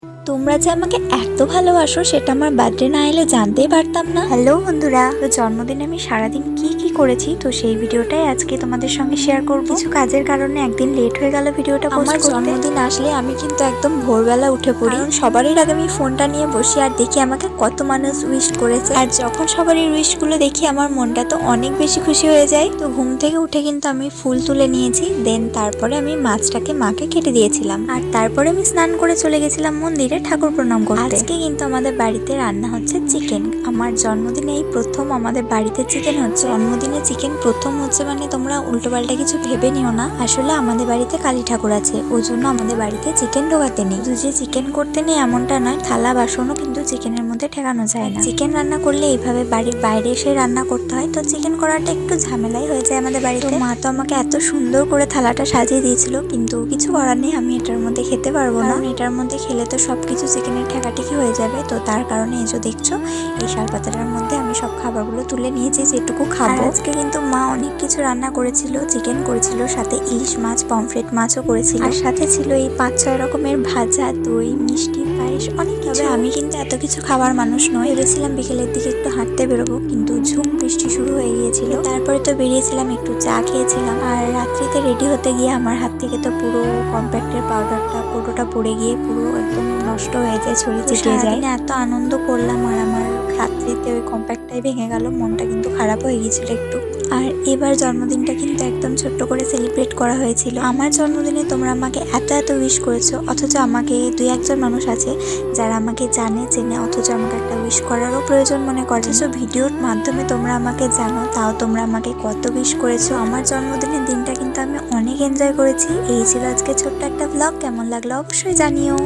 তোমরা যে আমাকে এত ভালোবাসো সেটা আমার বার্থডে না এলে জানতেই পারতাম না। হ্যালো বন্ধুরা, তো জন্মদিনে আমি সারাদিন কি কি করেছি তো সেই ভিডিওটাই আজকে তোমাদের সঙ্গে শেয়ার করব। কিছু কাজের কারণে একদিন লেট হয়ে গেল ভিডিওটা পোস্ট করতে। আমার জন্মদিন আসলে আমি কিন্তু একদম ভোরবেলা উঠে পড়ি, কারণ সবারই আগে আমি ফোনটা নিয়ে বসি আর দেখি আমাকে কত মানুষ উইশ করেছে। আর যখন সবারই উইশ গুলো দেখি আমার মনটা তো অনেক বেশি খুশি হয়ে যায়। তো ঘুম থেকে উঠে কিন্তু আমি ফুল তুলে নিয়েছি, দেন তারপরে আমি মাছটাকে মাকে কেটে দিয়েছিলাম আর তারপরে আমি স্নান করে চলে গেছিলাম মন্দিরে ঠাকুর প্রণাম করতে। আজকে কিন্তু আমাদের বাড়িতে রান্না হচ্ছে চিকেন। আমার জন্মদিনে এই প্রথম আমাদের বাড়িতে চিকেন হচ্ছে। জন্মদিনে চিকেন প্রথম হচ্ছে মানে তোমরা উল্টোপাল্টা কিছু ভেবে নিও না, আসলে আমাদের বাড়িতে কালী ঠাকুর আছে, ওই জন্য আমাদের বাড়িতে চিকেন ঢোকাতে নেই। যে চিকেন করতে নেই এমনটা নয়, থালা বাসনও কিন্তু চিকেনের মধ্যে ঠেকানো যায় না। চিকেন রান্না করলে এইভাবে বাড়ির বাইরে এসে রান্না করতে হয়, তো চিকেন করাটা একটু ঝামেলাই হয়ে যায় আমাদের বাড়িতে। মা তো আমাকে এত সুন্দর করে থালাটা সাজিয়ে দিয়েছিল, কিন্তু কিছু করার নেই, আমি এটার মধ্যে খেতে পারবো না। এটার মধ্যে খেলে তো সবকিছু চিকেনের ঠেকাঠেকি হয়ে যাবে, তো তার কারণে এসো দেখছো এই শাল পাতাটার মধ্যে আমি সব খাবারগুলো তুলে নিয়েছি যেটুকু খাবো। আজকে কিন্তু মা অনেক কিছু রান্না করেছিল, চিকেন করেছিল, সাথে ইলিশ মাছ, পমফ্রেট মাছও করেছিল, আর সাথে ছিল এই 5-6 রকমের ভাজা, দই, মিষ্টি, পায়েস, অনেক কিছু। আমি কিন্তু এত কিছু খাবার মানুষ নয়। ভেবেছিলাম বিকেলের দিকে একটু হাঁটতে বেরোবো, কিন্তু ঝুম বৃষ্টি শুরু হয়ে গিয়েছিল। তারপরে তো বেরিয়েছিলাম, একটু চা খেয়েছিলাম, আর রাত্রিতে রেডি হতে গিয়ে আমার হাত থেকে তো পুরো কম্প্যাক্টের পাউডারটা পুরোটা পড়ে গিয়ে পুরো একদম নষ্ট হয়ে যায়, ছড়িয়ে ছিটিয়ে যায়। এত আনন্দ করলাম আর আমার রাত্রিতে ওই কম্প্যাক্টটাই ভেঙে গেল, মনটা কিন্তু খারাপ হয়ে গিয়েছিল একটু। আর এবার জন্মদিনটা কিন্তু একদম ছোট্ট করে সেলিব্রেট করা হয়েছিল। আমার জন্মদিনে তোমরা আমাকে এত এত উইশ করেছো, অথচ আমাকে 2-1 মানুষ আছে যারা আমাকে জানে চেনে, অথচ আমাকে একটা উইশ করারও প্রয়োজন মনে করে। সো ভিডিওর মাধ্যমে তোমরা আমাকে জানো, তাও তোমরা আমাকে কত উইশ করেছো। আমার জন্মদিনের দিনটা কিন্তু আমি অনেক এনজয় করেছি। এই ছিল আজকে ছোট্ট একটা ব্লগ, কেমন লাগলো অবশ্যই জানিও।